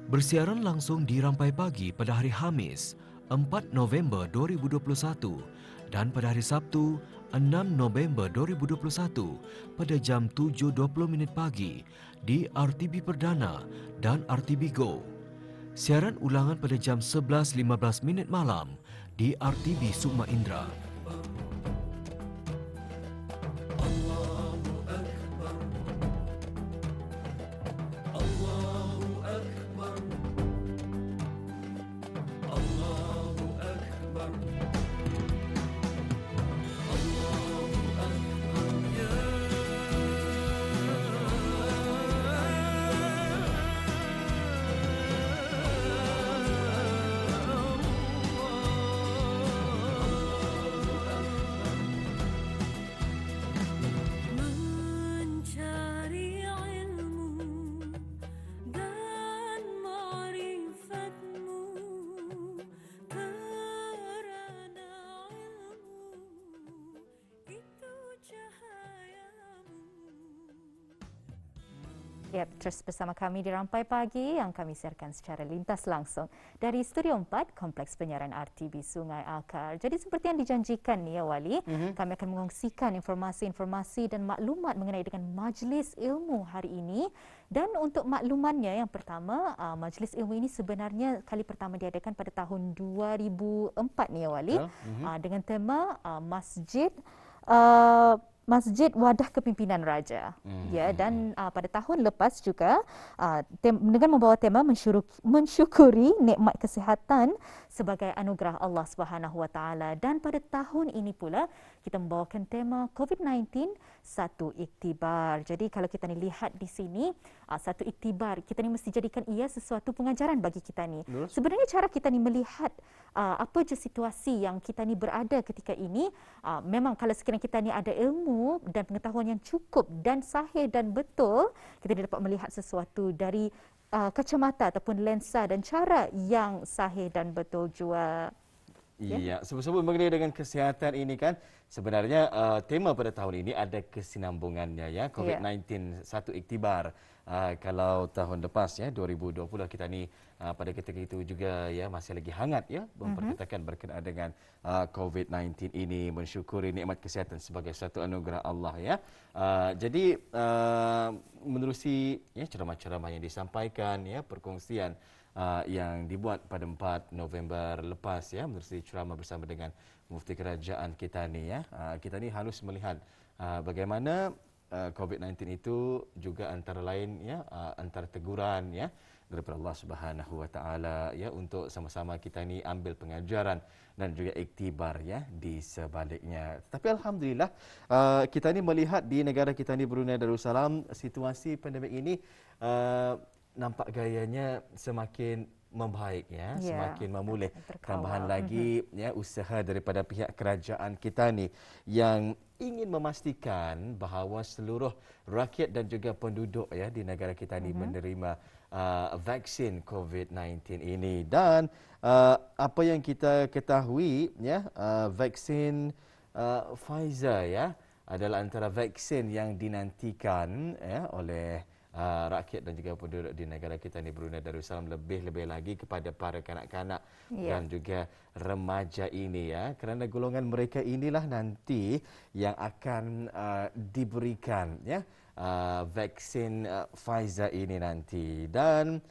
Bersiaran langsung di Rampai Pagi pada hari Khamis, 4 November 2021 dan pada hari Sabtu, 6 November 2021 pada jam 7.20 pagi di RTB Perdana dan RTB Go. Siaran ulangan pada jam 11.15 malam di RTB Sukma Indra. Ya, terus bersama kami di Rampai Pagi yang kami siarkan secara lintas langsung dari Studio 4 Kompleks Penyiaran RTB Sungai Akar. Jadi seperti yang dijanjikan ni ya Wali, kami akan mengongsikan informasi-informasi dan maklumat mengenai dengan Majlis Ilmu hari ini. Dan untuk maklumannya yang pertama, Majlis Ilmu ini sebenarnya kali pertama diadakan pada tahun 2004 ni ya Wali. Dengan tema Masjid Wadah Kepimpinan Raja. Ya, dan pada tahun lepas juga dengan membawa tema mensyukuri nikmat kesihatan sebagai anugerah Allah Subhanahu Wa Taala, dan pada tahun ini pula kita membawakan tema COVID-19 satu iktibar. Jadi kalau kita ni lihat di sini satu iktibar, kita ni mesti jadikan ia sesuatu pengajaran bagi kita ni. Sebenarnya cara kita ni melihat apa je situasi yang kita ni berada ketika ini, memang kalau sekiranya kita ni ada ilmu dan pengetahuan yang cukup dan sahih dan betul, kita dapat melihat sesuatu dari kacamata ataupun lensa dan cara yang sahih dan betul jua. Ya, sebut-sebut mengenai dengan kesihatan ini kan, sebenarnya tema pada tahun ini ada kesinambungannya ya, COVID-19 satu iktibar. Kalau tahun lepas ya 2020 kita ni pada ketika itu juga ya masih lagi hangat ya memperkatakan berkenaan dengan COVID-19 ini, mensyukuri nikmat kesihatan sebagai satu anugerah Allah ya. Jadi menerusi ya ceramah-ceramah yang disampaikan ya, perkongsian yang dibuat pada 4 November lepas ya, menerusi ceramah bersama dengan Mufti Kerajaan kita ni ya. Kita ni harus melihat bagaimana COVID-19 itu juga antara lain ya antara teguran ya daripada Allah Subhanahu Wa Taala ya, untuk sama-sama kita ni ambil pengajaran dan juga iktibar ya di sebaliknya. Tapi alhamdulillah kita ni melihat di negara kita ni Brunei Darussalam, situasi pandemik ini nampak gayanya semakin membaik ya, semakin memulih. Tambahan lagi ya usaha daripada pihak kerajaan kita ni yang ingin memastikan bahawa seluruh rakyat dan juga penduduk ya di negara kita ni menerima vaksin COVID-19 ini. Dan apa yang kita ketahui ya, vaksin Pfizer ya adalah antara vaksin yang dinantikan ya oleh rakyat dan juga penduduk di negara kita ni Brunei Darussalam, lebih-lebih lagi kepada para kanak-kanak dan juga remaja ini ya, kerana golongan mereka inilah nanti yang akan diberikan ya vaksin Pfizer ini nanti. Dan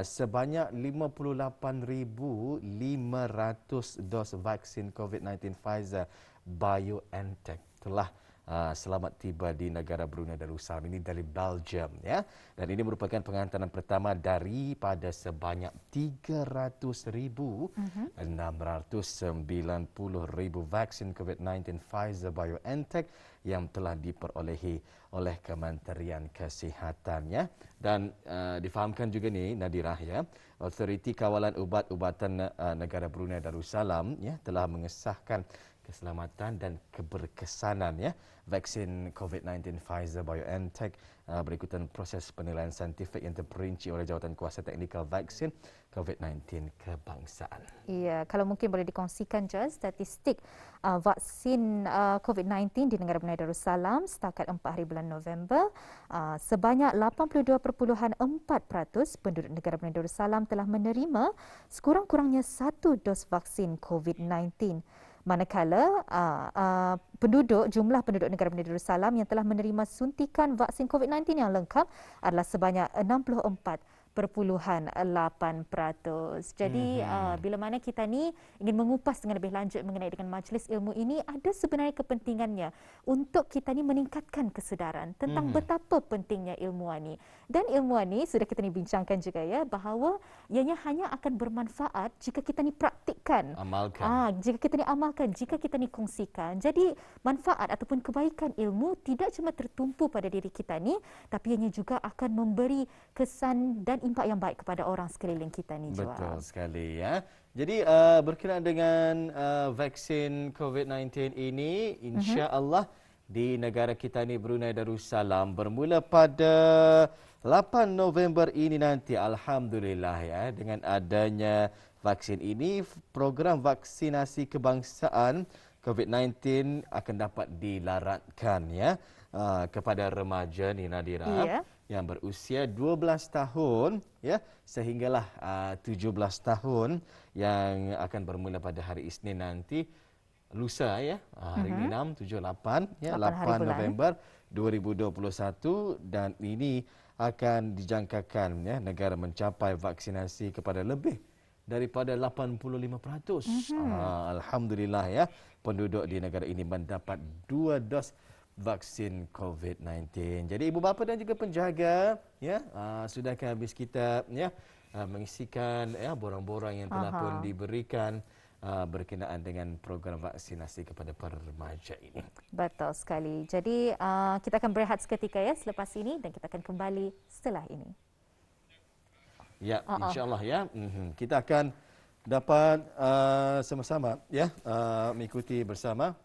sebanyak 58,500 dos vaksin COVID-19 Pfizer BioNTech telah selamat tiba di negara Brunei Darussalam ini dari Belgium ya. Dan ini merupakan penghantaran pertama daripada sebanyak 300,690 vaksin COVID-19 Pfizer BioNTech yang telah diperolehi oleh Kementerian Kesihatan ya. Dan difahamkan juga ni Nadirah ya, Autoriti Kawalan Ubat-ubatan Negara Brunei Darussalam ya telah mengesahkan keselamatan dan keberkesanan ya vaksin COVID-19 Pfizer-BioNTech berikutan proses penilaian saintifik yang terperinci oleh Jawatankuasa Teknikal Vaksin COVID-19 Kebangsaan. Ya, kalau mungkin boleh dikongsikan je statistik vaksin COVID-19 di negara Brunei Darussalam setakat 4 hari bulan November, sebanyak 82.4% penduduk negara Brunei Darussalam telah menerima sekurang-kurangnya 1 dos vaksin COVID-19. Manakala jumlah penduduk negara Brunei Darussalam yang telah menerima suntikan vaksin COVID-19 yang lengkap adalah sebanyak 64.8%. Jadi bila mana kita ni ingin mengupas dengan lebih lanjut mengenai dengan majlis ilmu ini, ada sebenarnya kepentingannya untuk kita ni meningkatkan kesedaran tentang betapa pentingnya ilmuwan ni. Dan ilmuwan ni sudah kita ni bincangkan juga ya, bahawa ianya hanya akan bermanfaat jika kita ni praktikkan. Jika kita ni amalkan, jika kita ni kongsikan. Jadi manfaat ataupun kebaikan ilmu tidak cuma tertumpu pada diri kita ni, tapi ianya juga akan memberi kesan dan impak yang baik kepada orang sekeliling kita ni. Betul sekali ya. Jadi berkenaan dengan vaksin COVID-19 ini, insya-Allah di negara kita ni Brunei Darussalam bermula pada 8 November ini nanti, alhamdulillah ya, dengan adanya vaksin ini, program vaksinasi kebangsaan COVID-19 akan dapat dilaratkan ya kepada remaja ni Nadira yang berusia 12 tahun ya sehinggalah 17 tahun yang akan bermula pada hari Isnin nanti, lusa ya, hari 6, 7, 8 ya, 8 November 2021, dan ini akan dijangkakan ya negara mencapai vaksinasi kepada lebih daripada 85%. Alhamdulillah ya, penduduk di negara ini mendapat 2 dos vaksin COVID-19. Jadi ibu bapa dan juga penjaga ya, sudahkah habis kita ya mengisikan ya borang-borang yang telah pun diberikan berkenaan dengan program vaksinasi kepada para remaja ini. Betul sekali. Jadi kita akan berehat seketika ya selepas ini, dan kita akan kembali setelah ini. Ya, insya-Allah ya. Kita akan dapat sama-sama ya mengikuti bersama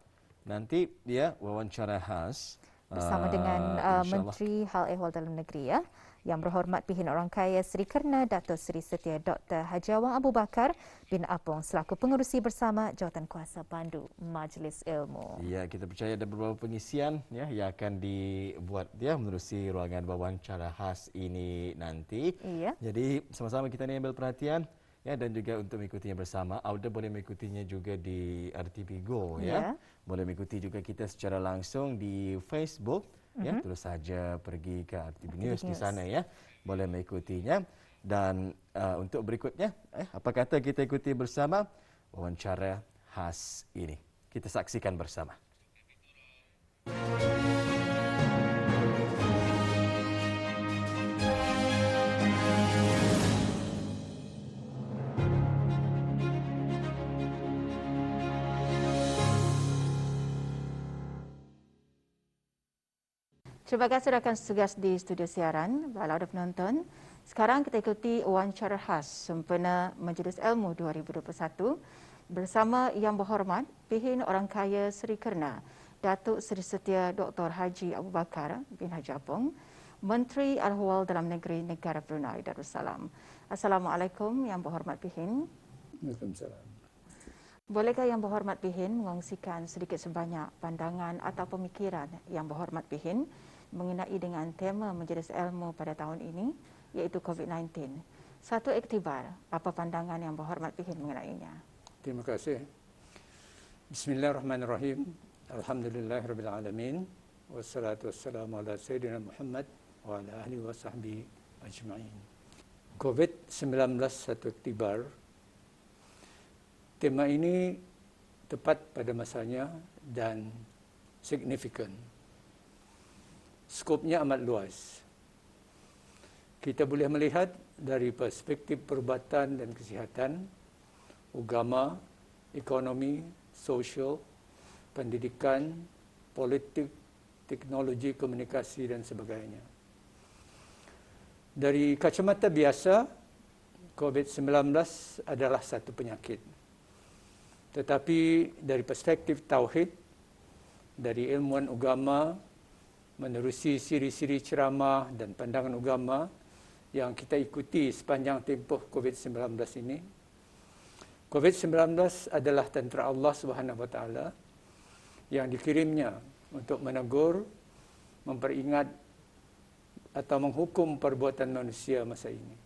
nanti ya wawancara khas bersama dengan Menteri Hal Ehwal Dalam Negeri ya, Yang Berhormat Pihin Orang Kaya Seri Kerna Dato' Seri Setia Dr. Haji Awang Abu Bakar bin Apong selaku pengerusi bersama Jawatankuasa Pandu Majlis Ilmu. Ya, kita percaya ada beberapa pengisian ya yang akan dibuat ya menerusi ruangan wawancara khas ini nanti. Iya. Jadi sama-sama kita ni ambil perhatian ya, dan juga untuk mengikutinya bersama. Auda boleh mengikutinya juga di RTP Go ya. Boleh mengikuti juga kita secara langsung di Facebook. Ya, terus saja pergi ke RTP News di sana ya. Boleh mengikutinya. Dan untuk berikutnya, apa kata kita ikuti bersama wawancara khas ini. Kita saksikan bersama. Terima kasih rakan tugas di studio siaran, baiklah penonton. Sekarang kita ikuti wawancara khas sempena Majlis Ilmu 2021 bersama Yang Berhormat Pihin Orang Kaya Seri Kerna, Datuk Seri Setia Dr. Haji Abu Bakar bin Haji Apong, Menteri Al-Ahwal Dalam Negeri Negara Brunei Darussalam. Assalamualaikum Yang Berhormat Pihin. Waalaikumsalam. Bolehkah Yang Berhormat Pihin mengongsikan sedikit sebanyak pandangan atau pemikiran Yang Berhormat Pihin mengenai dengan tema Majlis Ilmu pada tahun ini, iaitu COVID-19. Satu iktibar, apa pandangan Yang Berhormat Pihin mengenainya? Terima kasih. Bismillahirrahmanirrahim. Alhamdulillahirrabbilalamin. Wassalatu wassalamu ala Sayyidina Muhammad wa ala ahli wa sahbihi ajma'in. COVID-19 satu iktibar. Tema ini tepat pada masanya dan signifikan. Skopnya amat luas. Kita boleh melihat dari perspektif perubatan dan kesihatan, agama, ekonomi, sosial, pendidikan, politik, teknologi, komunikasi dan sebagainya. Dari kacamata biasa, COVID-19 adalah satu penyakit. Tetapi dari perspektif tauhid, dari ilmuwan agama, menerusi siri-siri ceramah dan pandangan agama yang kita ikuti sepanjang tempoh COVID-19 ini, COVID-19 adalah tentera Allah Subhanahu Wa Taala yang dikirimnya untuk menegur, memperingat atau menghukum perbuatan manusia masa ini.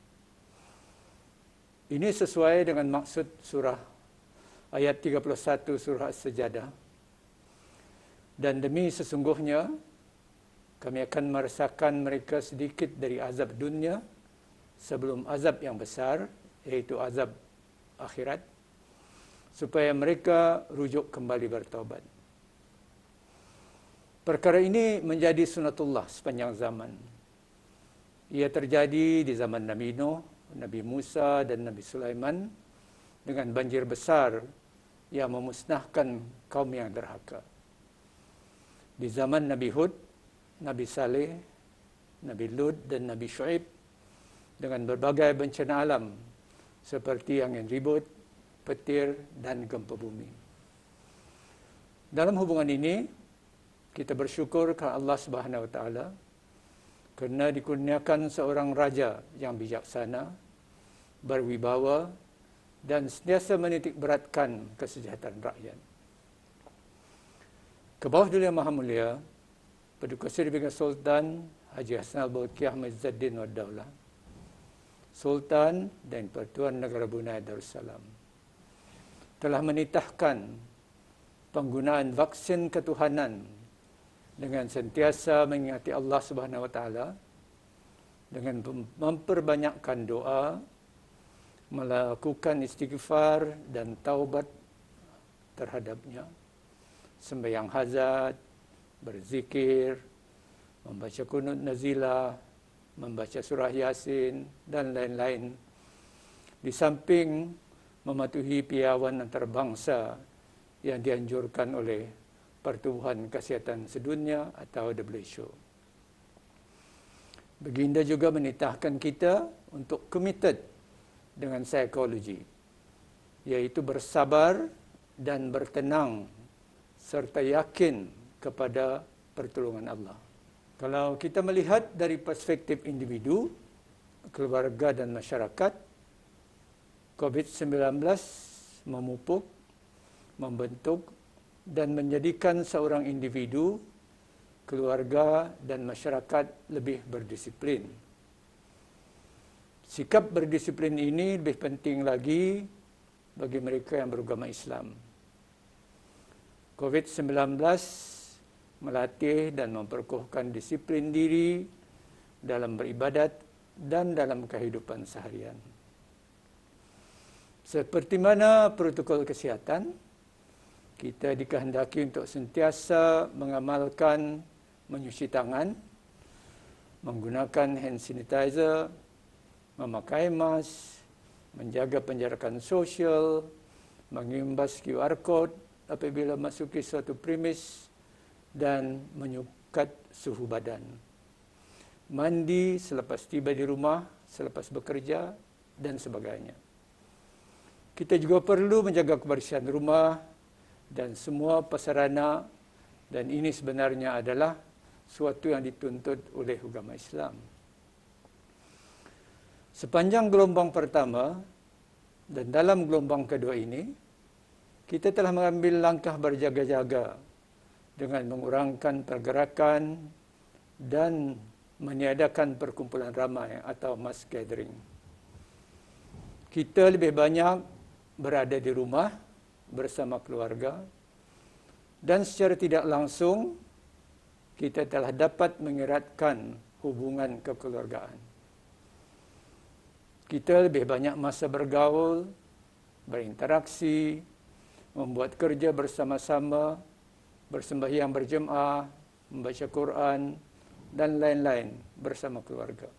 Ini sesuai dengan maksud surah ayat 31 surah As-Sajadah. Dan demi sesungguhnya kami akan merasakan mereka sedikit dari azab dunia sebelum azab yang besar, yaitu azab akhirat, supaya mereka rujuk kembali bertaubat. Perkara ini menjadi sunatullah sepanjang zaman. Ia terjadi di zaman Nabi Nuh, Nabi Musa dan Nabi Sulaiman dengan banjir besar yang memusnahkan kaum yang derhaka. Di zaman Nabi Hud, Nabi Saleh, Nabi Lut dan Nabi Shu'aib dengan berbagai bencana alam seperti angin ribut, petir dan gempa bumi. Dalam hubungan ini, kita bersyukur kepada Allah Subhanahu Wa Taala kerana dikurniakan seorang raja yang bijaksana, berwibawa dan sentiasa menitik beratkan kesejahteraan rakyat. Ke bawah Duli Yang Maha Mulia, Paduka Seri Baginda Sultan Haji Hassanal Bolkiah Ahmad Izzaddin Wad Daulah, Sultan dan Pertuan Negara Brunei Darussalam, telah menitahkan penggunaan vaksin ketuhanan dengan sentiasa mengingati Allah Subhanahu Wa Taala, dengan memperbanyakkan doa, melakukan istighfar dan taubat terhadapnya, sembahyang hajat, berzikir, membaca kunut nazilah, membaca surah Yasin dan lain-lain, di samping mematuhi piawai antarabangsa yang dianjurkan oleh Pertubuhan Kesihatan Sedunia atau WHO. Baginda juga menitahkan kita untuk committed dengan psikologi, yaitu bersabar dan bertenang serta yakin kepada pertolongan Allah. Kalau kita melihat dari perspektif individu, keluarga dan masyarakat, COVID-19 memupuk, membentuk dan menjadikan seorang individu, keluarga dan masyarakat lebih berdisiplin. Sikap berdisiplin ini lebih penting lagi bagi mereka yang beragama Islam. COVID-19 melatih dan memperkuatkan disiplin diri dalam beribadat dan dalam kehidupan seharian. Seperti mana protokol kesihatan, kita dikehendaki untuk sentiasa mengamalkan menyuci tangan, menggunakan hand sanitizer, memakai mask, menjaga penjarakan sosial, mengimbas QR code apabila masuki suatu premis dan menyukat suhu badan. Mandi selepas tiba di rumah, selepas bekerja dan sebagainya. Kita juga perlu menjaga kebersihan rumah dan semua prasarana, dan ini sebenarnya adalah suatu yang dituntut oleh agama Islam. Sepanjang gelombang pertama dan dalam gelombang kedua ini, kita telah mengambil langkah berjaga-jaga dengan mengurangkan pergerakan dan meniadakan perkumpulan ramai atau mass gathering. Kita lebih banyak berada di rumah bersama keluarga, dan secara tidak langsung kita telah dapat mengeratkan hubungan kekeluargaan. Kita lebih banyak masa bergaul, berinteraksi, membuat kerja bersama-sama, bersembahyang berjemaah, membaca Quran dan lain-lain bersama keluarga.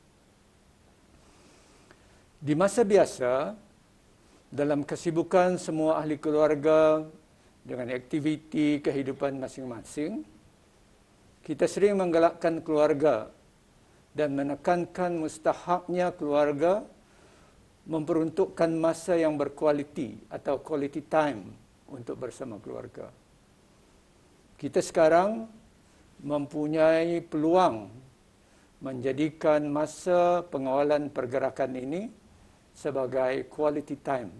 Di masa biasa, dalam kesibukan semua ahli keluarga dengan aktiviti kehidupan masing-masing, kita sering menggalakkan keluarga dan menekankan mustahaknya keluarga memperuntukkan masa yang berkualiti atau quality time untuk bersama keluarga. Kita sekarang mempunyai peluang menjadikan masa pengawalan pergerakan ini sebagai quality time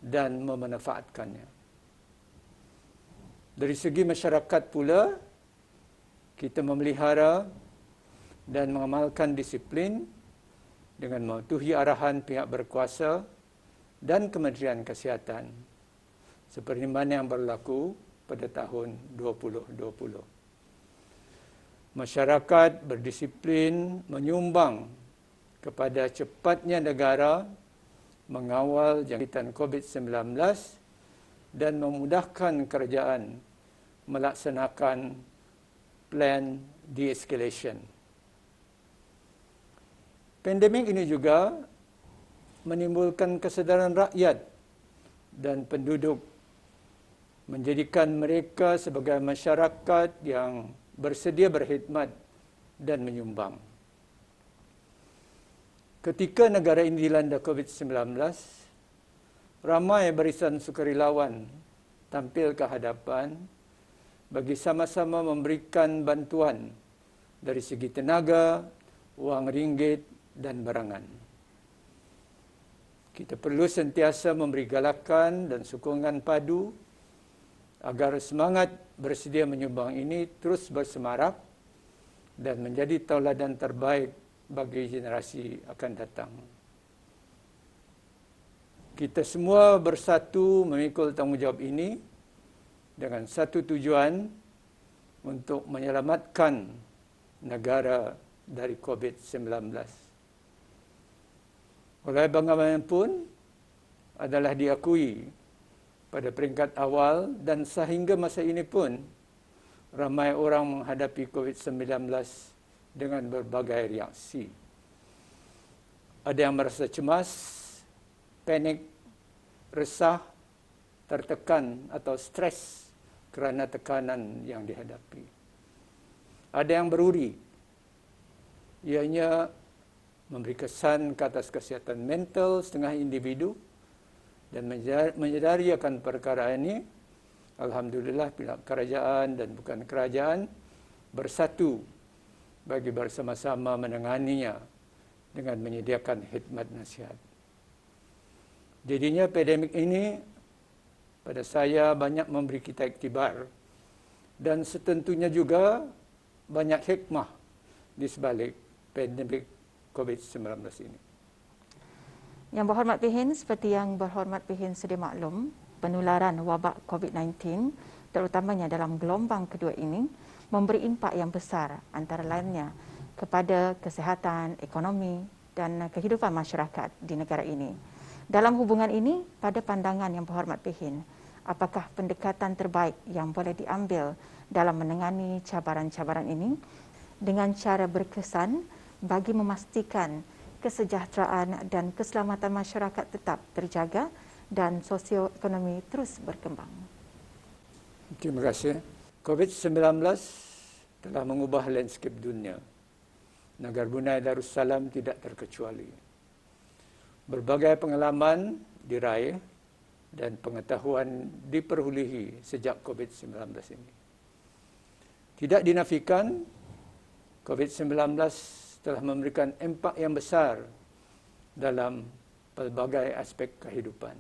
dan memanfaatkannya. Dari segi masyarakat pula, kita memelihara dan mengamalkan disiplin dengan mematuhi arahan pihak berkuasa dan Kementerian Kesihatan seperti mana yang berlaku pada tahun 2020. Masyarakat berdisiplin menyumbang kepada cepatnya negara mengawal jangkitan COVID-19 dan memudahkan kerajaan melaksanakan plan de-escalation. Pandemik ini juga menimbulkan kesedaran rakyat dan penduduk, menjadikan mereka sebagai masyarakat yang bersedia berkhidmat dan menyumbang. Ketika negara ini dilanda COVID-19, ramai barisan sukarelawan tampil ke hadapan bagi sama-sama memberikan bantuan dari segi tenaga, wang ringgit dan barangan. Kita perlu sentiasa memberi galakan dan sokongan padu agar semangat bersedia menyumbang ini terus bersemarak dan menjadi tauladan terbaik bagi generasi akan datang. Kita semua bersatu memikul tanggungjawab ini dengan satu tujuan untuk menyelamatkan negara dari COVID-19. Oleh bagaimanapun adalah diakui pada peringkat awal dan sehingga masa ini pun ramai orang menghadapi COVID-19 dengan berbagai reaksi. Ada yang merasa cemas, panik, resah, tertekan atau stres kerana tekanan yang dihadapi. Ada yang beruri, ianya memberi kesan ke atas kesihatan mental setengah individu dan menyedari akan perkara ini. Alhamdulillah pihak kerajaan dan bukan kerajaan bersatu bagi bersama-sama menanganinya dengan menyediakan khidmat nasihat. Jadinya pandemik ini pada saya banyak memberi kita iktibar dan setentunya juga banyak hikmah di sebalik pandemik COVID-19 ini. Yang Berhormat Pihin, seperti yang Berhormat Pihin sedia maklum, penularan wabak COVID-19 terutamanya dalam gelombang kedua ini memberi impak yang besar antara lainnya kepada kesihatan, ekonomi dan kehidupan masyarakat di negara ini. Dalam hubungan ini, pada pandangan Yang Berhormat Pihin, apakah pendekatan terbaik yang boleh diambil dalam menangani cabaran-cabaran ini dengan cara berkesan bagi memastikan kesejahteraan dan keselamatan masyarakat tetap terjaga dan sosioekonomi terus berkembang? Terima kasih. COVID-19 telah mengubah landscape dunia. Negara Brunei Darussalam tidak terkecuali. Berbagai pengalaman diraih dan pengetahuan diperolihi sejak COVID-19 ini. Tidak dinafikan, COVID-19 telah memberikan impak yang besar dalam pelbagai aspek kehidupan.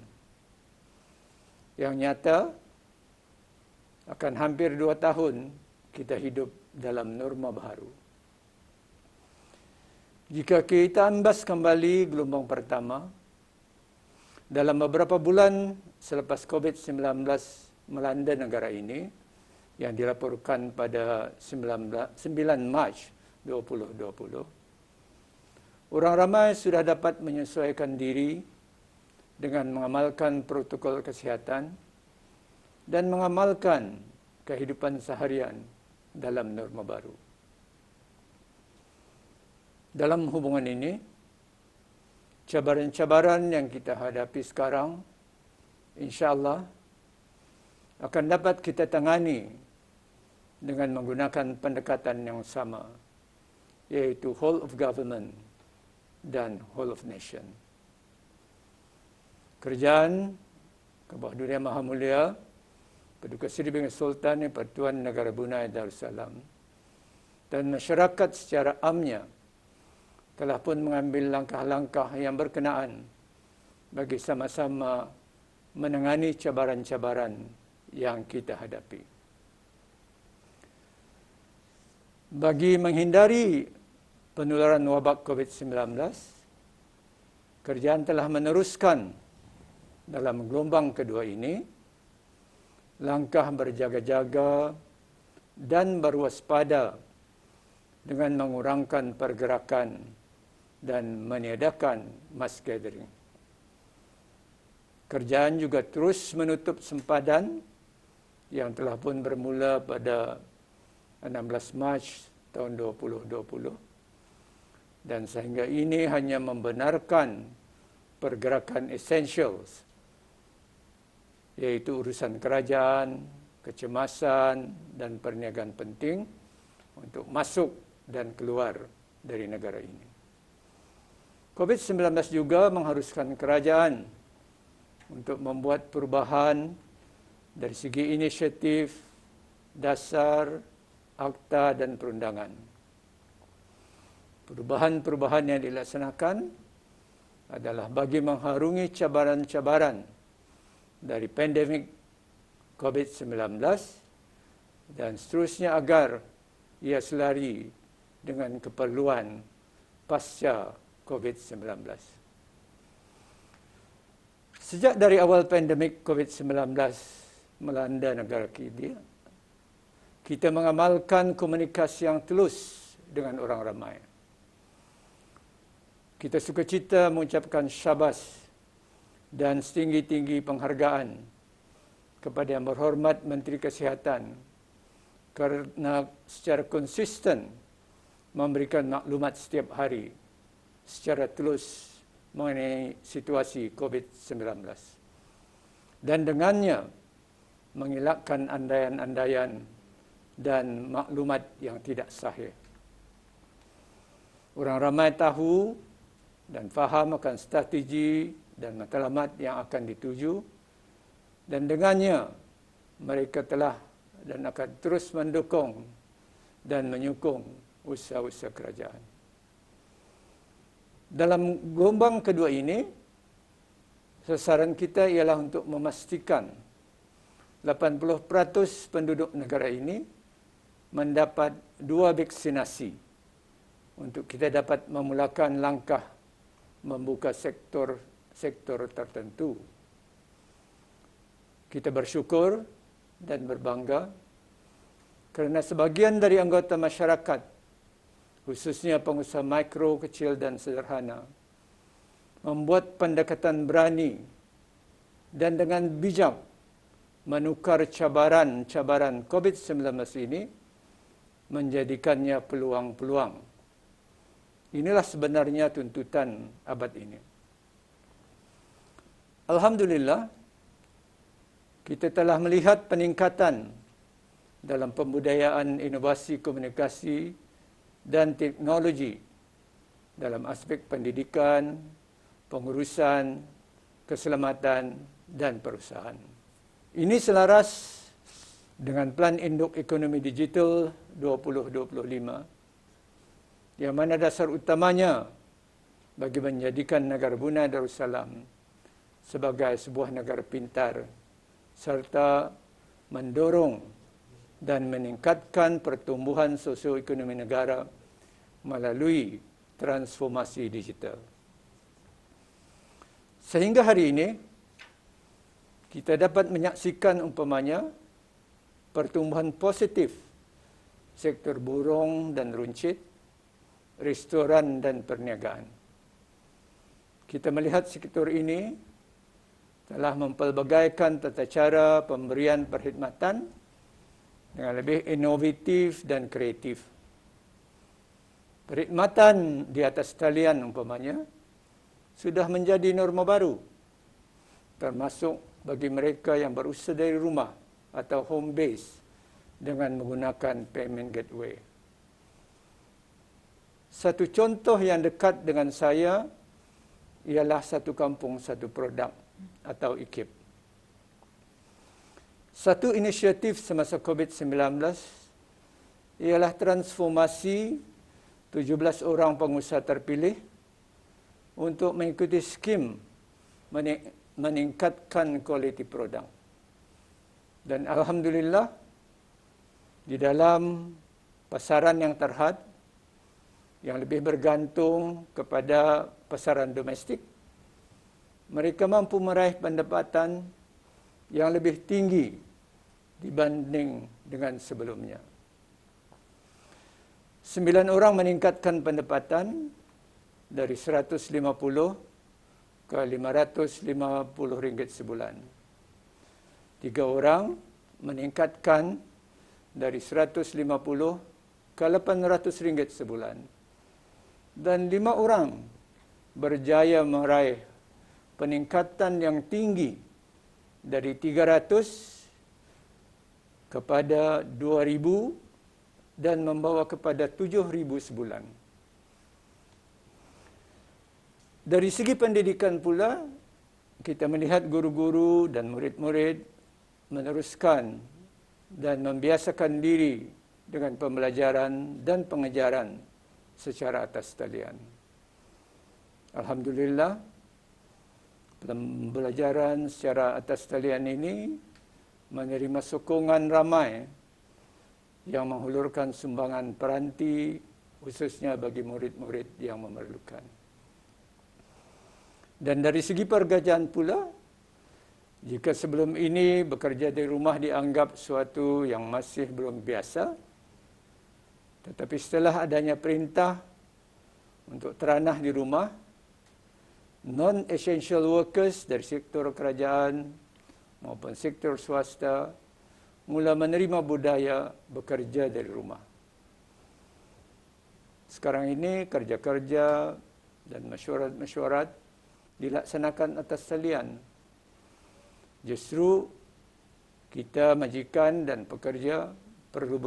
Yang nyata, akan hampir 2 tahun kita hidup dalam norma baru. Jika kita ambas kembali gelombang pertama, dalam beberapa bulan selepas COVID-19 melanda negara ini, yang dilaporkan pada 9 Mac 2020, orang ramai sudah dapat menyesuaikan diri dengan mengamalkan protokol kesihatan dan mengamalkan kehidupan seharian dalam norma baru. Dalam hubungan ini, cabaran-cabaran yang kita hadapi sekarang, insya-Allah akan dapat kita tangani dengan menggunakan pendekatan yang sama, yaitu whole of government dan whole of nation. Kerajaan Kebawah Duri Yang Maha Mulia, Paduka Seri Bintang Sultan Yang Pertuan Negara Brunei Darussalam, dan masyarakat secara amnya telah pun mengambil langkah-langkah yang berkenaan bagi sama-sama menangani cabaran-cabaran yang kita hadapi. Bagi menghindari penularan wabak COVID-19, kerajaan telah meneruskan dalam gelombang kedua ini langkah berjaga-jaga dan berwaspada dengan mengurangkan pergerakan dan meniadakan mass gathering. Kerajaan juga terus menutup sempadan yang telah pun bermula pada 16 Mac tahun 2020 dan sehingga ini hanya membenarkan pergerakan essentials, iaitu urusan kerajaan, kecemasan dan perniagaan penting untuk masuk dan keluar dari negara ini. COVID-19 juga mengharuskan kerajaan untuk membuat perubahan dari segi inisiatif, dasar, akta dan perundangan. Perubahan-perubahan yang dilaksanakan adalah bagi mengharungi cabaran-cabaran dari pandemik COVID-19 dan seterusnya agar ia selari dengan keperluan pasca COVID-19. Sejak dari awal pandemik COVID-19 melanda negara kita mengamalkan komunikasi yang telus dengan orang ramai. Kita sukacita mengucapkan syabas dan setinggi-tinggi penghargaan kepada Yang Berhormat Menteri Kesihatan kerana secara konsisten memberikan maklumat setiap hari secara telus mengenai situasi COVID-19 dan dengannya mengelakkan andaian-andaian dan maklumat yang tidak sahih. Orang ramai tahu dan faham akan strategi dan matlamat yang akan dituju dan dengannya mereka telah dan akan terus mendukung dan menyokong usaha-usaha kerajaan. Dalam gelombang kedua ini, sasaran kita ialah untuk memastikan 80% penduduk negara ini mendapat 2 vaksinasi untuk kita dapat memulakan langkah membuka sektor tertentu. Kita bersyukur dan berbangga kerana sebahagian dari anggota masyarakat, khususnya pengusaha mikro, kecil dan sederhana, membuat pendekatan berani dan dengan bijak menukar cabaran-cabaran COVID-19 ini menjadikannya peluang-peluang. Inilah sebenarnya tuntutan abad ini. Alhamdulillah, kita telah melihat peningkatan dalam pembudayaan inovasi komunikasi dan teknologi dalam aspek pendidikan, pengurusan, keselamatan dan perusahaan. Ini selaras dengan Plan Induk Ekonomi Digital 2025 yang mana dasar utamanya bagi menjadikan negara Brunei Darussalam sebagai sebuah negara pintar serta mendorong dan meningkatkan pertumbuhan sosioekonomi negara melalui transformasi digital. Sehingga hari ini, kita dapat menyaksikan umpamanya pertumbuhan positif sektor burung dan runcit, restoran dan perniagaan. Kita melihat sektor ini telah mempelbagaikan tata cara pemberian perkhidmatan dengan lebih inovatif dan kreatif. Perkhidmatan di atas talian umpamanya sudah menjadi norma baru, termasuk bagi mereka yang berusaha dari rumah atau home base dengan menggunakan payment gateway. Satu contoh yang dekat dengan saya ialah satu kampung, satu produk atau IKIP. Satu inisiatif semasa COVID-19 ialah transformasi 17 orang pengusaha terpilih untuk mengikuti skim meningkatkan kualiti produk. Dan alhamdulillah, di dalam pasaran yang terhad, yang lebih bergantung kepada pasaran domestik, mereka mampu meraih pendapatan yang lebih tinggi dibanding dengan sebelumnya. 9 orang meningkatkan pendapatan dari 150 ke 550 ringgit sebulan. 3 orang meningkatkan dari 150 ke 800 ringgit sebulan. Dan 5 orang berjaya meraih peningkatan yang tinggi dari 300 kepada 2,000 dan membawa kepada 7,000 sebulan. Dari segi pendidikan pula, kita melihat guru-guru dan murid-murid meneruskan dan membiasakan diri dengan pembelajaran dan pengajaran secara atas talian. Alhamdulillah, pembelajaran secara atas talian ini menerima sokongan ramai yang menghulurkan sumbangan peranti, khususnya bagi murid-murid yang memerlukan. Dan dari segi pekerjaan pula, jika sebelum ini bekerja di rumah dianggap suatu yang masih belum biasa, tetapi setelah adanya perintah untuk teranah di rumah, non-essential workers dari sektor kerajaan maupun sektor swasta mula menerima budaya bekerja dari rumah. Sekarang ini kerja-kerja dan mesyuarat-mesyuarat dilaksanakan atas talian. Justru kita majikan dan pekerja perlu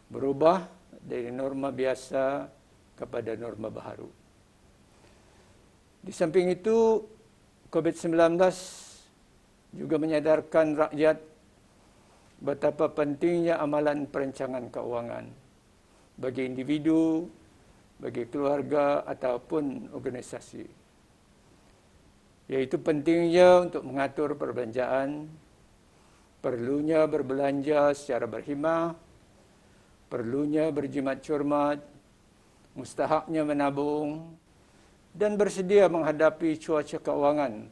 berubah dari norma biasa kepada norma baharu. Di samping itu, COVID-19 juga menyadarkan rakyat betapa pentingnya amalan perancangan keuangan bagi individu, bagi keluarga ataupun organisasi. Yaitu pentingnya untuk mengatur perbelanjaan, perlunya berbelanja secara berhimah, perlunya berjimat cermat, mustahaknya menabung, dan bersedia menghadapi cuaca keuangan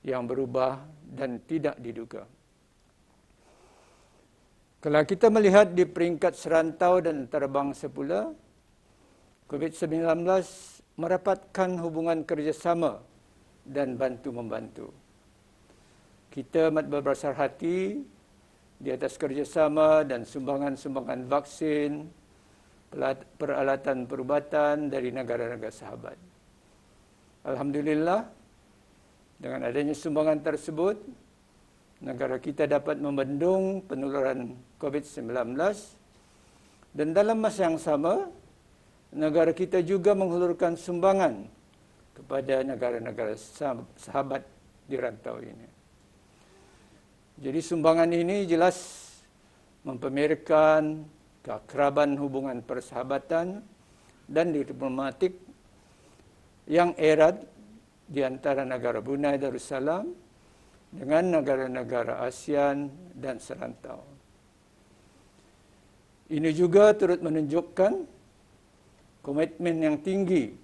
yang berubah dan tidak diduga. Kalau kita melihat di peringkat serantau dan antarabangsa pula, COVID-19 merapatkan hubungan kerjasama dan bantu-membantu. Kita amat berbesar hati di atas kerjasama dan sumbangan-sumbangan vaksin, peralatan perubatan dari negara-negara sahabat. Alhamdulillah, dengan adanya sumbangan tersebut, negara kita dapat membendung penularan COVID-19 dan dalam masa yang sama, negara kita juga menghulurkan sumbangan kepada negara-negara sahabat di rantau ini. Jadi sumbangan ini jelas mempemirkan keakraban hubungan persahabatan dan diplomatik yang erat di antara negara Brunei Darussalam dengan negara-negara ASEAN dan serantau. Ini juga turut menunjukkan komitmen yang tinggi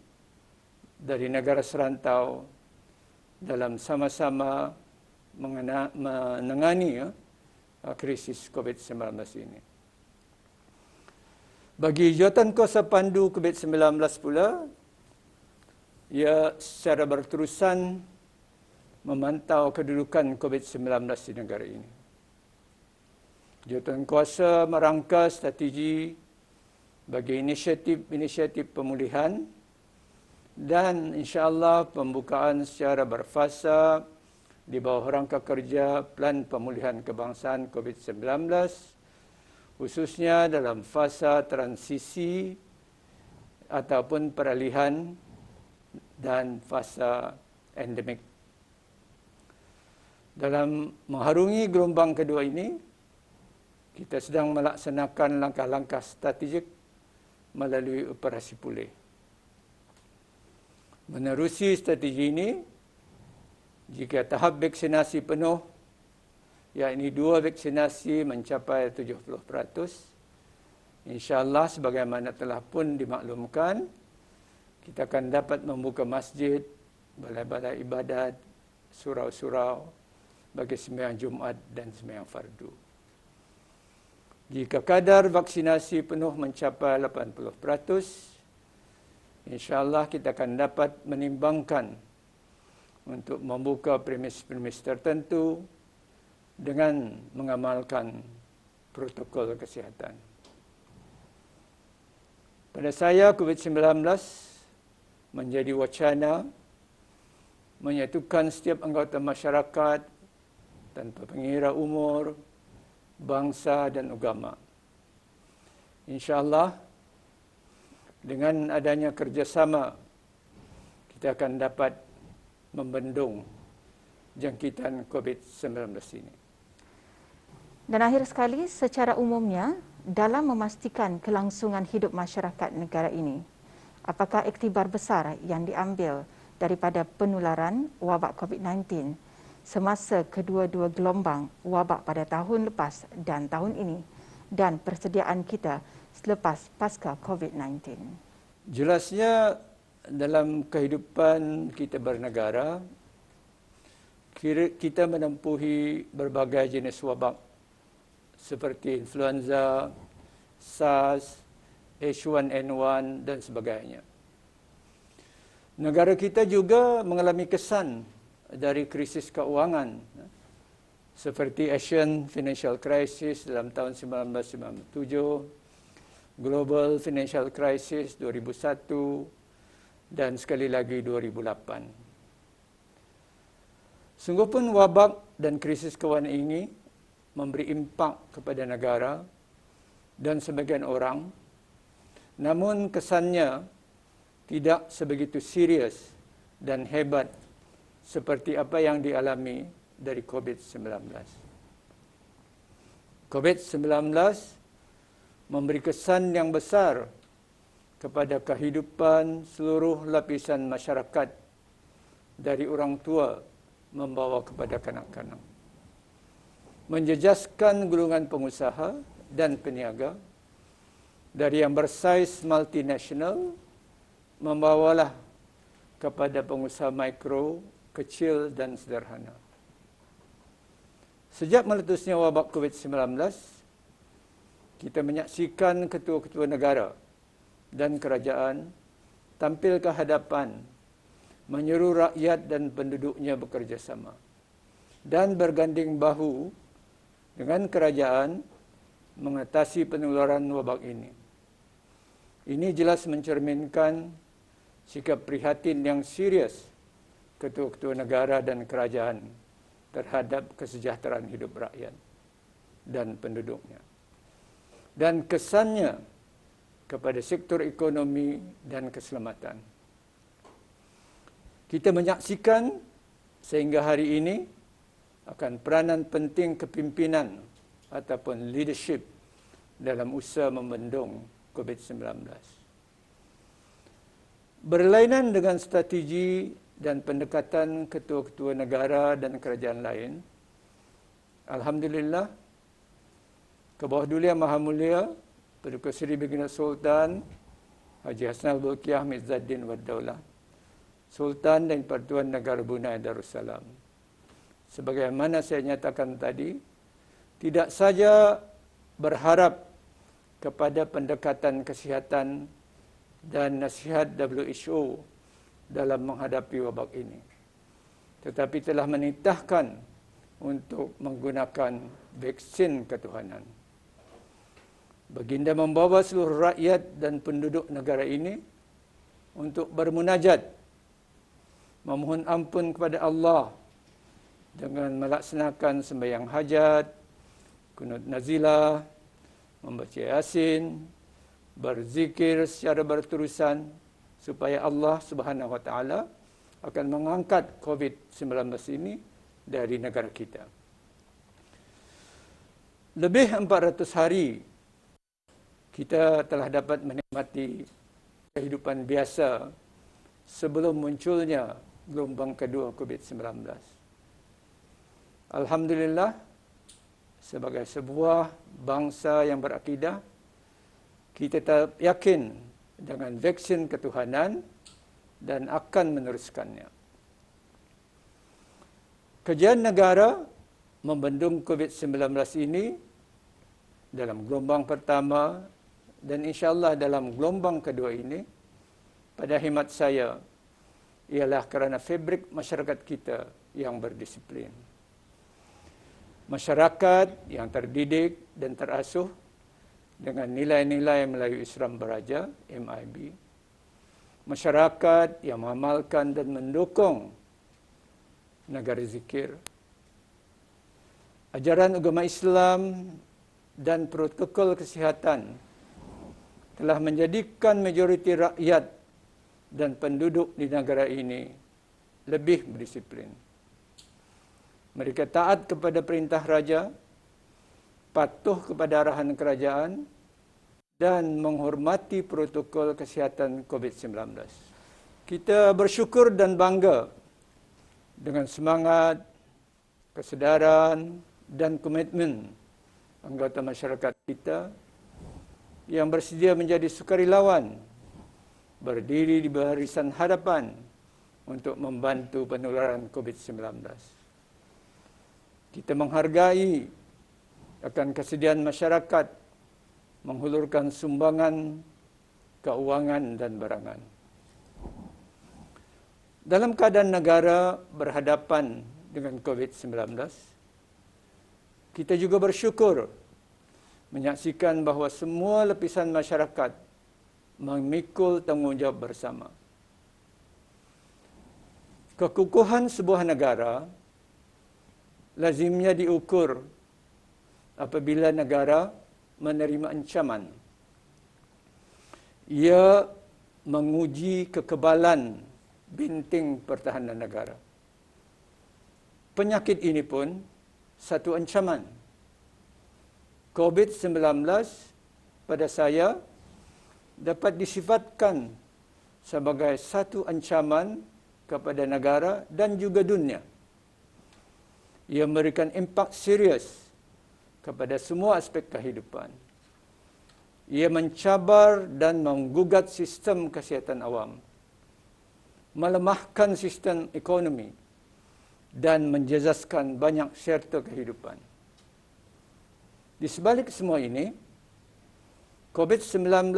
dari negara serantau dalam sama-sama menangani krisis COVID-19 ini. Bagi jawatan kuasa pandu COVID-19 pula, ia secara berterusan memantau kedudukan COVID-19 di negara ini. Jawatan kuasa merangka strategi bagi inisiatif pemulihan dan insya-Allah pembukaan secara berfasa di bawah rangka kerja Plan Pemulihan Kebangsaan COVID-19, khususnya dalam fasa transisi ataupun peralihan dan fasa endemik. Dalam mengharungi gelombang kedua ini, kita sedang melaksanakan langkah-langkah strategik melalui operasi pulih. Menerusi strategi ini, jika tahap vaksinasi penuh, yakni 2 vaksinasi mencapai 70%, insya-Allah sebagaimana telah pun dimaklumkan, kita akan dapat membuka masjid, balai-balai ibadat, surau-surau bagi sembahyang Jumaat dan sembahyang fardu. Jika kadar vaksinasi penuh mencapai 80%, insya-Allah kita akan dapat menimbangkan untuk membuka premis-premis tertentu dengan mengamalkan protokol kesihatan. Pada saya, COVID-19 menjadi wacana menyatukan setiap anggota masyarakat tanpa pengira umur, bangsa dan agama. InsyaAllah, dengan adanya kerjasama, kita akan dapat membendung jangkitan COVID-19 ini. Dan akhir sekali, secara umumnya, dalam memastikan kelangsungan hidup masyarakat negara ini, apakah iktibar besar yang diambil daripada penularan wabak COVID-19 semasa kedua-dua gelombang wabak pada tahun lepas dan tahun ini, dan persediaan kita selepas pasca COVID-19? Jelasnya dalam kehidupan kita bernegara, kita menempuhi berbagai jenis wabak seperti influenza, SARS, H1N1 dan sebagainya. Negara kita juga mengalami kesan dari krisis keuangan seperti Asian Financial Crisis dalam tahun 1997, Global Financial Crisis 2001 dan sekali lagi 2008. Sungguh pun wabak dan krisis keuangan ini memberi impak kepada negara dan sebagian orang, namun kesannya tidak sebegitu serius dan hebat seperti apa yang dialami dari COVID-19. COVID-19 memberi kesan yang besar kepada kehidupan seluruh lapisan masyarakat, dari orang tua membawa kepada kanak-kanak. Menjejaskan golongan pengusaha dan peniaga, dari yang bersaiz multinasional membawalah kepada pengusaha mikro, kecil dan sederhana. Sejak meletusnya wabak COVID-19, kita menyaksikan ketua-ketua negara dan kerajaan tampil ke hadapan, menyeru rakyat dan penduduknya bekerjasama dan berganding bahu dengan kerajaan mengatasi penularan wabak ini. Ini jelas mencerminkan sikap prihatin yang serius ketua-ketua negara dan kerajaan terhadap kesejahteraan hidup rakyat dan penduduknya, dan kesannya kepada sektor ekonomi dan keselamatan. Kita menyaksikan sehingga hari ini akan peranan penting kepimpinan ataupun leadership dalam usaha membendung COVID-19. Berlainan dengan strategi dan pendekatan ketua-ketua negara dan kerajaan lain, alhamdulillah, ke bawah Duli Yang Maha Mulia Paduka Seri Baginda Sultan Haji Hassanal Bolkiah Izzaddin Wad Daulah, Sultan dan Pertuan Negara Brunei Darussalam, sebagaimana saya nyatakan tadi, tidak saja berharap kepada pendekatan kesihatan dan nasihat WHO dalam menghadapi wabak ini, tetapi telah menitahkan untuk menggunakan vaksin ketuhanan. Baginda membawa seluruh rakyat dan penduduk negara ini untuk bermunajat, memohon ampun kepada Allah dengan melaksanakan sembahyang hajat, kunut nazilah, membaca Yasin, berzikir secara berterusan supaya Allah Subhanahu wa taala akan mengangkat COVID-19 ini dari negara kita. Lebih 400 hari kita telah dapat menikmati kehidupan biasa sebelum munculnya gelombang kedua COVID-19. Alhamdulillah, sebagai sebuah bangsa yang berakidah, kita tetap yakin dengan vaksin ketuhanan dan akan meneruskannya. Kajian negara membendung COVID-19 ini dalam gelombang pertama dan insya-Allah dalam gelombang kedua ini, pada khidmat saya, ialah kerana fabrik masyarakat kita yang berdisiplin. Masyarakat yang terdidik dan terasuh dengan nilai-nilai Melayu Islam Beraja, MIB. Masyarakat yang mengamalkan dan mendukung negara zikir. Ajaran agama Islam dan protokol kesihatan telah menjadikan majoriti rakyat dan penduduk di negara ini lebih berdisiplin. Mereka taat kepada perintah raja, patuh kepada arahan kerajaan, dan menghormati protokol kesihatan COVID-19. Kita bersyukur dan bangga dengan semangat, kesedaran, dan komitmen anggota masyarakat kita yang bersedia menjadi sukarelawan, berdiri di barisan hadapan untuk membantu penularan COVID-19. Kita menghargai akan kesediaan masyarakat menghulurkan sumbangan keuangan dan barangan. Dalam keadaan negara berhadapan dengan COVID-19, kita juga bersyukur menyaksikan bahawa semua lapisan masyarakat memikul tanggungjawab bersama. Kekukuhan sebuah negara lazimnya diukur apabila negara menerima ancaman. Ia menguji kekebalan benteng pertahanan negara. Penyakit ini pun satu ancaman. COVID-19 pada saya dapat disifatkan sebagai satu ancaman kepada negara dan juga dunia. Ia memberikan impak serius kepada semua aspek kehidupan. Ia mencabar dan menggugat sistem kesihatan awam, melemahkan sistem ekonomi, dan menjejaskan banyak sektor kehidupan. Di sebalik semua ini, COVID-19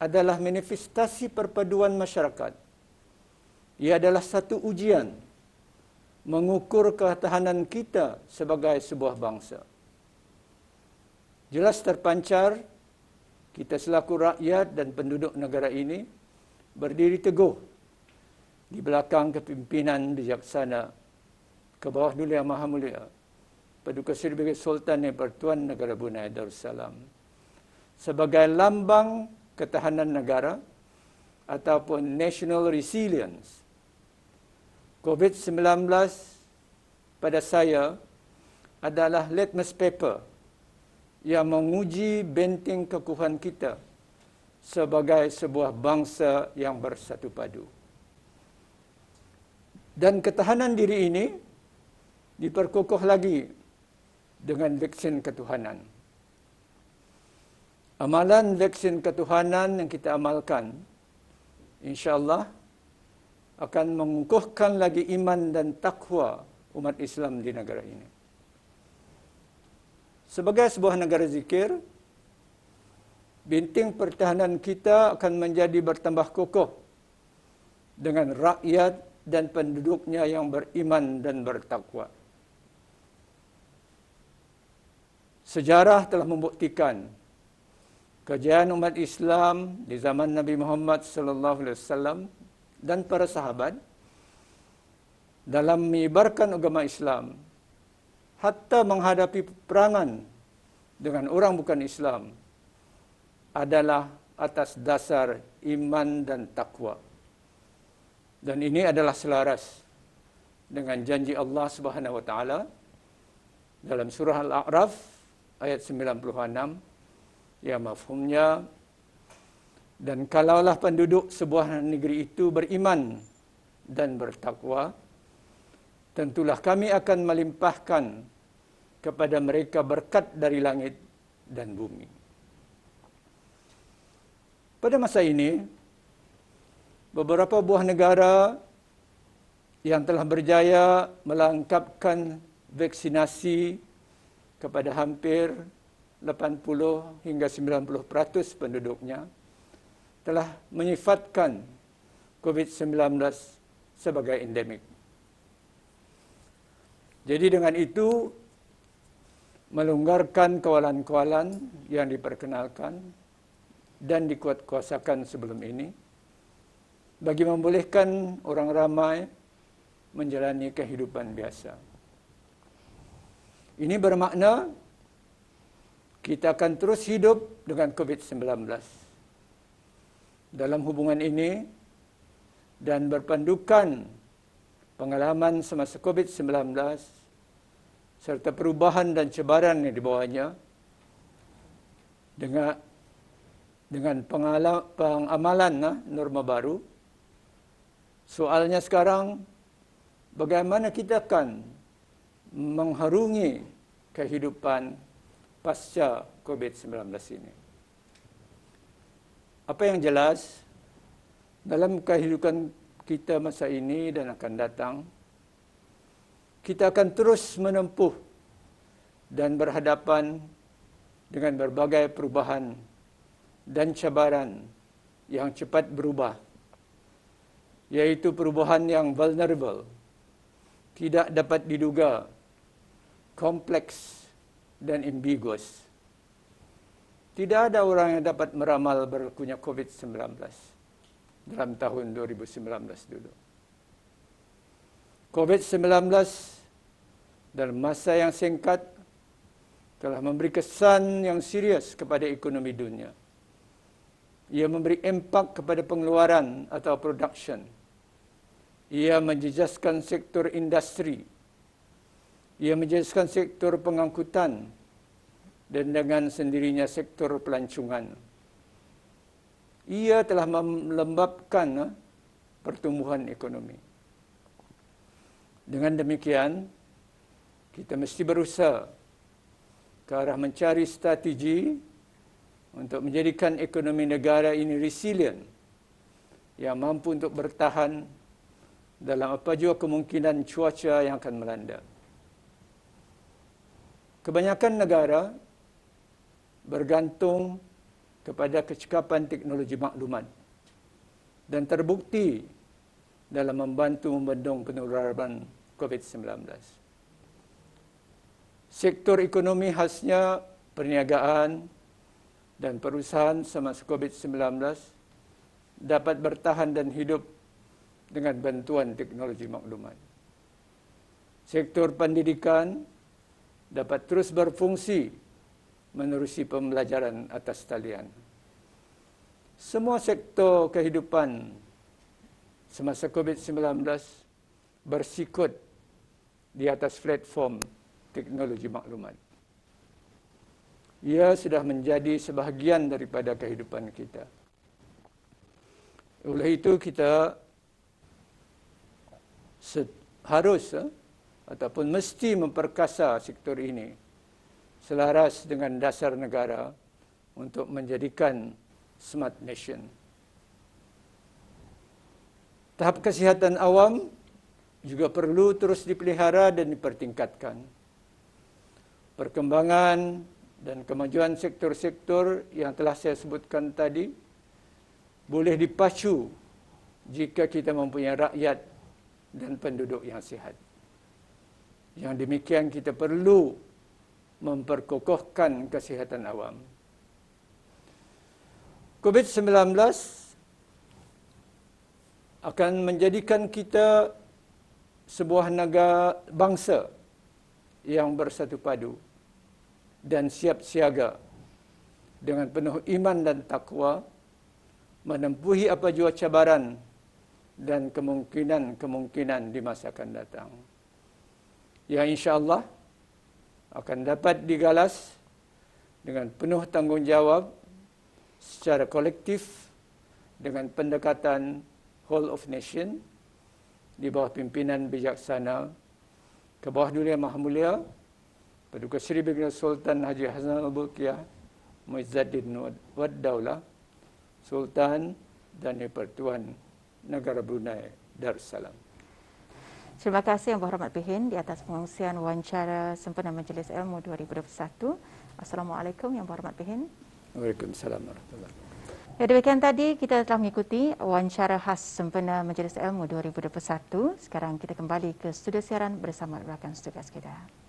adalah manifestasi perpaduan masyarakat. Ia adalah satu ujian mengukur ketahanan kita sebagai sebuah bangsa. Jelas terpancar, kita selaku rakyat dan penduduk negara ini berdiri teguh di belakang kepimpinan bijaksana ke bawah Duli Yang Maha Mulia Paduka Seri Brigadier Sultan Yang Pertuan Negara Brunei Darussalam sebagai lambang ketahanan negara ataupun national resilience. COVID-19 pada saya adalah litmus paper yang menguji benteng kekuatan kita sebagai sebuah bangsa yang bersatu padu. Dan ketahanan diri ini diperkokoh lagi dengan vaksin ketuhanan. Amalan vaksin ketuhanan yang kita amalkan, insya-Allah akan mengukuhkan lagi iman dan takwa umat Islam di negara ini. Sebagai sebuah negara zikir, benteng pertahanan kita akan menjadi bertambah kokoh dengan rakyat dan penduduknya yang beriman dan bertakwa. Sejarah telah membuktikan kejayaan umat Islam di zaman Nabi Muhammad SAW dan para sahabat dalam menyebarkan agama Islam hatta menghadapi peperangan dengan orang bukan Islam adalah atas dasar iman dan takwa. Dan ini adalah selaras dengan janji Allah Subhanahu wa taala dalam surah Al-A'raf ayat 96 yang mafhumnya, dan kalaulah penduduk sebuah negeri itu beriman dan bertakwa, tentulah kami akan melimpahkan kepada mereka berkat dari langit dan bumi. Pada masa ini, beberapa buah negara yang telah berjaya melengkapkan vaksinasi kepada hampir 80 hingga 90% penduduknya telah menyifatkan COVID-19 sebagai endemik. Jadi dengan itu, melonggarkan kawalan-kawalan yang diperkenalkan dan dikuatkuasakan sebelum ini, bagi membolehkan orang ramai menjalani kehidupan biasa. Ini bermakna kita akan terus hidup dengan COVID-19. Dalam hubungan ini dan berpandukan pengalaman semasa COVID-19 serta perubahan dan cabaran yang dibawanya, dengan pengamalan norma baru, soalnya sekarang bagaimana kita akan mengharungi kehidupan pasca COVID-19 ini. Apa yang jelas, dalam kehidupan kita masa ini dan akan datang, kita akan terus menempuh dan berhadapan dengan berbagai perubahan dan cabaran yang cepat berubah, yaitu perubahan yang vulnerable, tidak dapat diduga, kompleks dan ambiguous. Tidak ada orang yang dapat meramal berlakunya COVID-19 dalam tahun 2019 dulu. COVID-19 dalam masa yang singkat telah memberi kesan yang serius kepada ekonomi dunia. Ia memberi impak kepada pengeluaran atau production. Ia menjejaskan sektor industri. Ia menjejaskan sektor pengangkutan dan dengan sendirinya sektor pelancongan. Ia telah melembabkan pertumbuhan ekonomi. Dengan demikian, kita mesti berusaha ke arah mencari strategi untuk menjadikan ekonomi negara ini resilient, yang mampu untuk bertahan dalam apa jua kemungkinan cuaca yang akan melanda. Kebanyakan negara bergantung kepada kecekapan teknologi maklumat dan terbukti dalam membantu membendung penularan COVID-19. Sektor ekonomi khasnya perniagaan dan perusahaan semasa COVID-19 dapat bertahan dan hidup dengan bantuan teknologi maklumat. Sektor pendidikan dapat terus berfungsi menerusi pembelajaran atas talian. Semua sektor kehidupan semasa COVID-19 bersikut di atas platform teknologi maklumat. Ia sudah menjadi sebahagian daripada kehidupan kita. Oleh itu kita harus ataupun mesti memperkasa sektor ini selaras dengan dasar negara untuk menjadikan smart nation. Tahap kesihatan awam juga perlu terus dipelihara dan dipertingkatkan. Perkembangan dan kemajuan sektor-sektor yang telah saya sebutkan tadi boleh dipacu jika kita mempunyai rakyat dan penduduk yang sihat. Yang demikian kita perlu memperkokohkan kesihatan awam. COVID-19 akan menjadikan kita sebuah negara bangsa yang bersatu padu dan siap siaga dengan penuh iman dan takwa menempuhi apa jua cabaran dan kemungkinan di masa akan datang. Yang insya-Allah akan dapat digalas dengan penuh tanggungjawab secara kolektif dengan pendekatan whole of nation di bawah pimpinan bijaksana ke bawah Dunia Maha Mulia Paduka Seri Baginda Sultan Haji Hassanal Bolkiah Muizzaddin Wad Daulah Sultan dan Pertuan Negara Brunei Darussalam. Terima kasih Yang Berhormat Pihin di atas pengungsian wawancara sempena Majlis Ilmu 2021. Assalamualaikum Yang Berhormat Pihin. Waalaikumsalam warahmatullahi wabarakatuh. Ya, demikian tadi kita telah mengikuti wawancara khas sempena Majlis Ilmu 2021. Sekarang kita kembali ke studio siaran bersama rakan tugas kita.